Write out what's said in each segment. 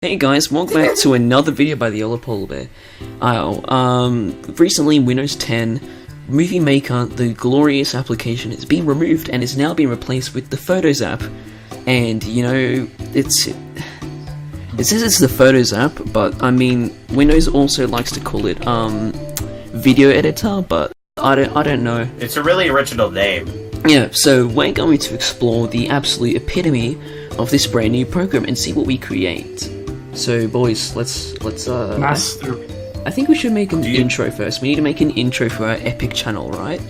Hey guys, welcome back to another video by TheYellowPolarBear. Recently in Windows 10, Movie Maker, the glorious application, has been removed and is now being replaced with the Photos app. And, you know, it says it's the Photos app, but, I mean, Windows also likes to call it, Video Editor, but I don't know. It's a really original name. Yeah, so we're going to explore the absolute epitome of this brand new program and see what we create. So, boys, let's Master. I think we should make an intro first. We need to make an intro for our epic channel, right?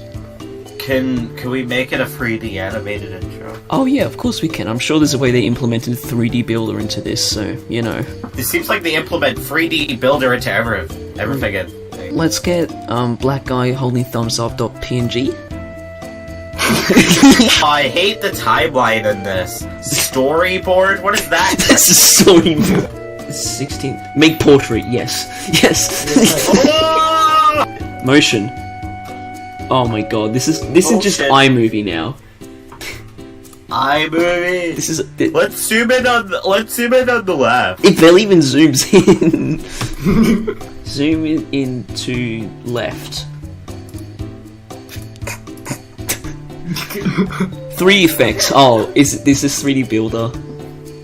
Can we make it a 3D animated intro? Oh yeah, of course we can. I'm sure there's a way they implemented 3D Builder into this, so, you know. It seems like they implement 3D Builder into everything. Let's get, black guy holding thumbs up .png. I hate the timeline in this. Storyboard? What is that? This is storyboard. 16th. Make portrait, yes. Yes. Oh! Motion. Oh my god, this is just iMovie now. iMovie. This is Let's zoom in on the left. It barely even zooms in. Zoom in to left. 3 effects. Oh, this is 3D Builder.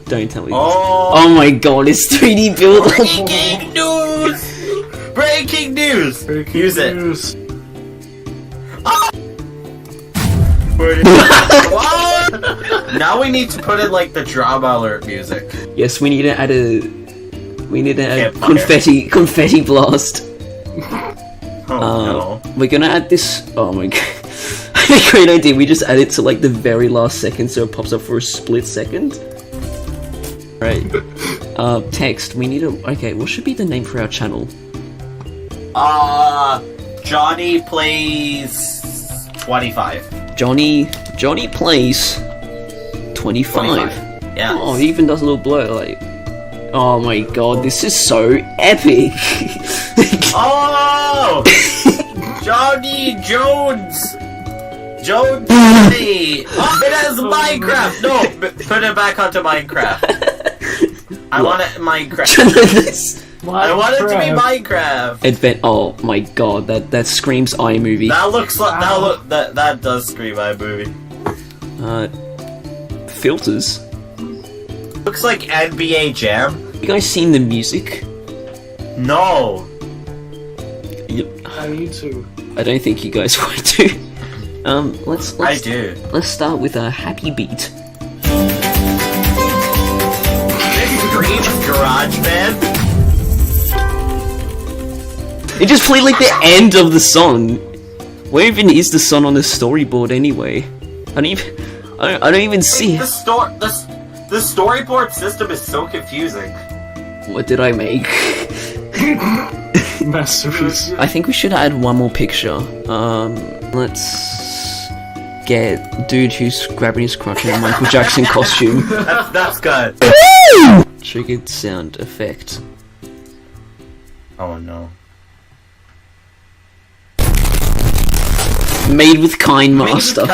Don't tell me. Oh my god, it's 3D Builder. Breaking news! Breaking news! Use it. Oh! Now we need to put in like the drama alert music. Yes, we need to add confetti blast. No. We're gonna add this. Oh my god. Great idea, we just add it to like the very last second so it pops up for a split second. Right. Text, we need to... Okay, what should be the name for our channel? Johnny plays 25. Johnny plays 25. Yeah. Oh, he even does a little blur, like... Oh my god, this is so epic! Oh! Johnny Jones! Jones City! Oh, it has Minecraft! No! Put it back onto Minecraft. I want it Minecraft. I want it to be Minecraft! Oh my god, that screams iMovie. That looks like... That does scream iMovie. Filters? Looks like NBA Jam. You guys seen the music? No! Yep. I need to. I don't think you guys want to. Let's I do. Let's start with a happy beat. Garage Band. It just played like the end of the song. Where even is the song on the storyboard anyway? I don't even see. The storyboard system is so confusing. What did I make? Masterpiece. I think we should add one more picture. Let's get dude who's grabbing his crotch in a Michael Jackson costume. That's good. Triggered sound effect. Oh no. Made with Kind Master.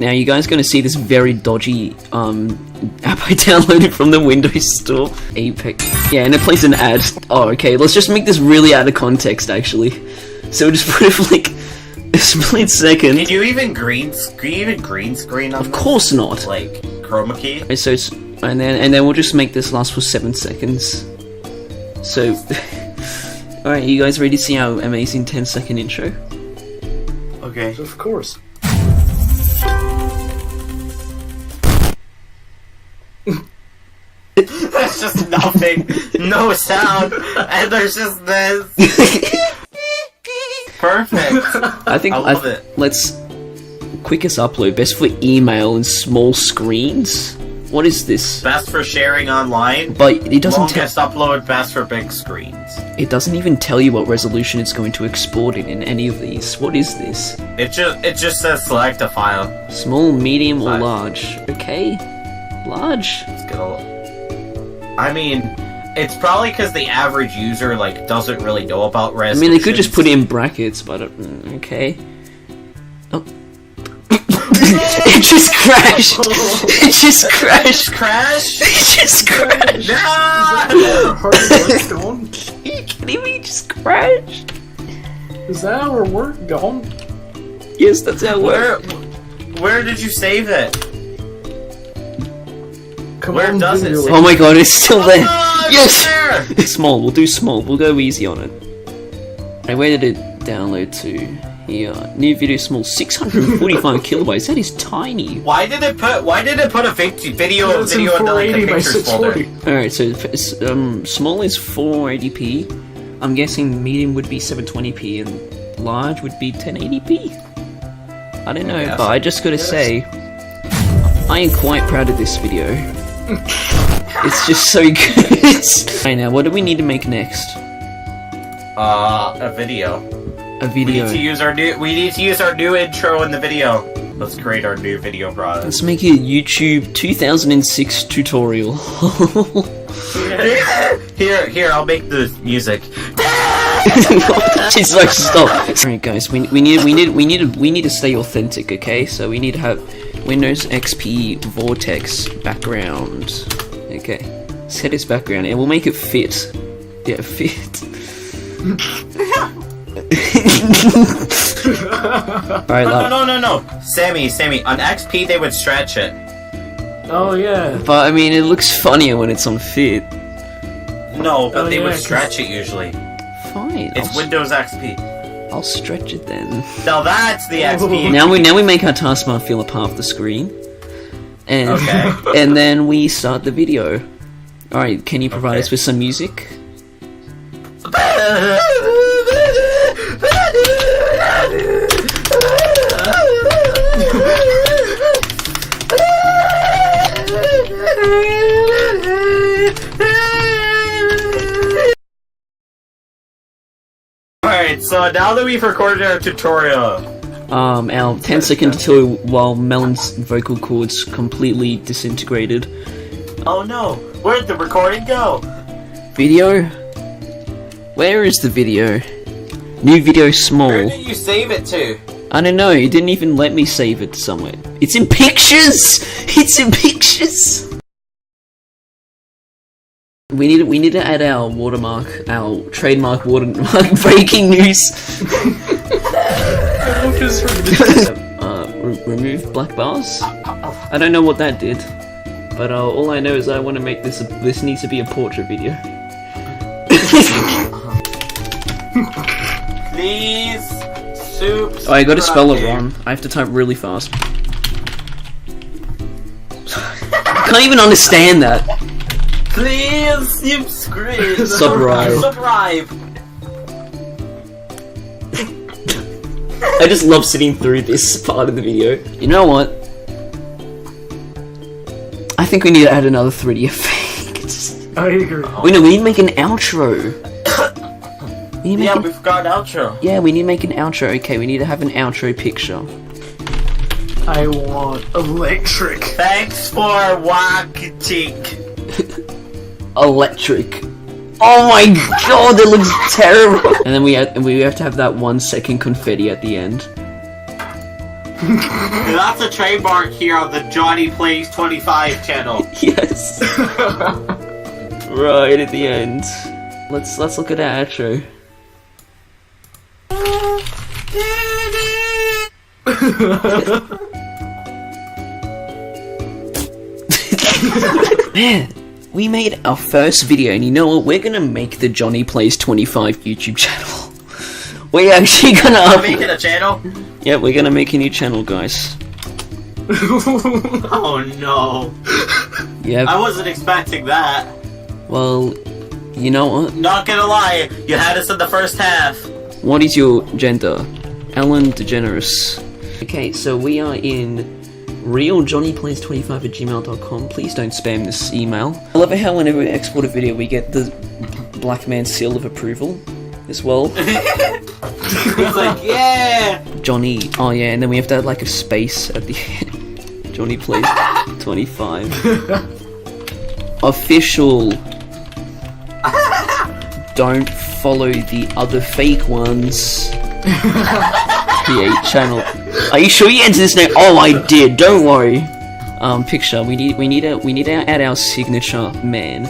Now you guys gonna see this very dodgy app I downloaded from the Windows store. Apex. Yeah, and it plays an ad. Oh, okay. Let's just make this really out of context, actually. So just put it for like a split second. Did you even green screen on Of course not. Like chroma key? Okay, so it's, and then we'll just make this last for 7 seconds. So, all right, you guys ready to see our amazing 10-second intro? Okay. Of course. There's just nothing, no sound, and there's just this. Perfect. I love it. Let's quickest upload, best for email and small screens. What is this? Best for sharing online. But it doesn't. Longest upload, best for big screens. It doesn't even tell you what resolution it's going to export in any of these. What is this? It just says select a file. Small, medium, or large. Okay, large. Let's get a. I mean, it's probably because the average user like doesn't really know about resolution. I mean, they could just put it in brackets, but okay. Oh. It just crashed. It just crashed. Crash? It just crashed. No! Hard work gone? Are you kidding me? It just crashed. Is that our work gone? Yes, that's how it works. Where did you save it? Come Where on, does it video. say? Oh my god, it's still there. Oh, Yes! there! Small, we'll do small. We'll go easy on it. Hey, where did it download to? Here. New video small. 645 kilobytes. That is tiny. Why did it put a video It's in in the like the 480 by pictures folder? 640. Alright, so small is 480p. I'm guessing medium would be 720p and large would be 1080p. I don't know, Yes. but I just gotta say, I am quite proud of this video. It's just so good. Right now, what do we need to make next? A video. A We video. need to use our new intro in the video. Let's create our new video product. Let's make a YouTube 2006 tutorial. Here, I'll make the music. She's like, stop. Alright, guys, we need to stay authentic, okay? So we need to have Windows XP Vortex background. Okay, set its background, and we'll make it fit. Yeah, fit. Alright, No. Sammy. On XP they would stretch it. Oh yeah. but I mean, it looks funnier when it's on fit. No, but Oh, they yeah, would 'cause- stretch it usually. Fine, It's Windows XP. I'll stretch it then. Now that's the XP. Now we make our taskbar fill up half the screen, and Okay. and then we start the video. All right, can you provide Okay. us with some music? Alright, so now that we've recorded our tutorial, Our 10-second tutorial while Melon's vocal cords completely disintegrated. oh no, where'd the recording go? Video? Where is the video? New video Where small. did you save it to? I don't know. It didn't even let me save it somewhere. It's in pictures. It's in pictures. We need to add our watermark, our trademark watermark. Breaking news. Remove black bars. I don't know what that did, but all I know is I want to make this. This needs to be a portrait video. Please, soup. Oh, I gotta spell it wrong. I have to type really fast. I can't even understand that. Please subscribe. Subscribe. I just love sitting through this part of the video. You know what? I think we need to add another 3D effect. I agree. We need to make an outro. We need to make Yeah, an- we forgot an outro. yeah, we need to make an outro. Okay, we need to have an outro picture. I want electric. Thanks for watching. Electric. Oh my god, that looks terrible. And then we have to have that 1 second confetti at the end. That's a trademark here on the Johnny Plays 25 channel. Yes. Right at the end. Let's look at our outro. Man, we made our first video, and you know what? We're gonna make the Johnny Plays 25 YouTube channel. We're actually gonna Making a channel? yeah, we're gonna make a new channel, guys. Oh no. Yeah. I wasn't expecting that. Well, you know what? Not gonna lie, you had us in the first half. What is your gender? Ellen DeGeneres. Okay, so we are in realjohnnyplays25@gmail.com. Please don't spam this email. I love it how whenever we export a video, we get the black man seal of approval as well. It's like, yeah! Johnny. Oh yeah, and then we have to add like a space at the end. Johnny Plays 25. Official. Don't follow the other fake ones. Create channel. Are you sure you entered this name? Oh, I did. Don't worry. Picture. We need to add our signature man,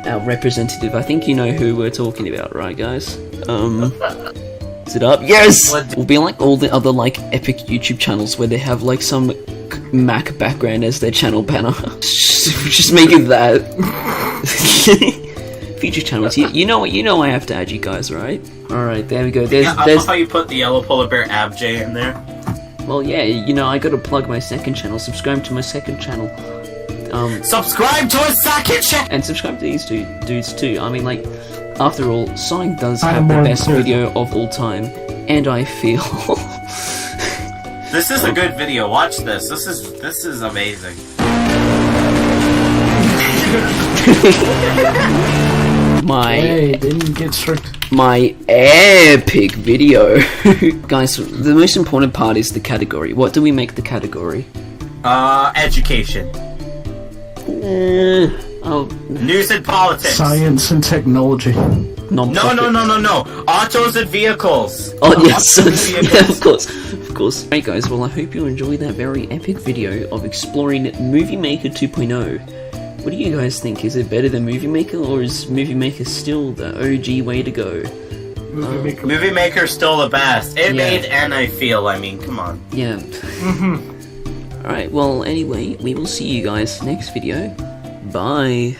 our representative. I think you know who we're talking about, right, guys? Is it up? Yes. We'll be like all the other like epic YouTube channels where they have like some Mac background as their channel banner. Just make it that. Future channels. You know what? You know I have to add you guys, right? All right, there we go. I love how you put the Yellow Polar Bear AbJ in there. Well, yeah, you know, I gotta plug my second channel. Subscribe to my second channel. Subscribe to a second channel! And subscribe to these two dudes too. I mean, like, after all, Sonic does have the best video of all time, and I feel... This is a good video, watch this. This is amazing. Hey, didn't get strict. My epic video. Guys, the most important part is the category. What do we make the category? Education. News and politics. Science and technology. No. Autos and vehicles. Oh, yes. Yeah, of course. Of course. Alright, guys, well, I hope you enjoyed that very epic video of exploring Movie Maker 2.0. What do you guys think? Is it better than Movie Maker, or is Movie Maker still the OG way to go? Movie Maker's still the best. It made N, I feel. I mean, come on. Yeah. Alright, well, anyway, we will see you guys next video. Bye.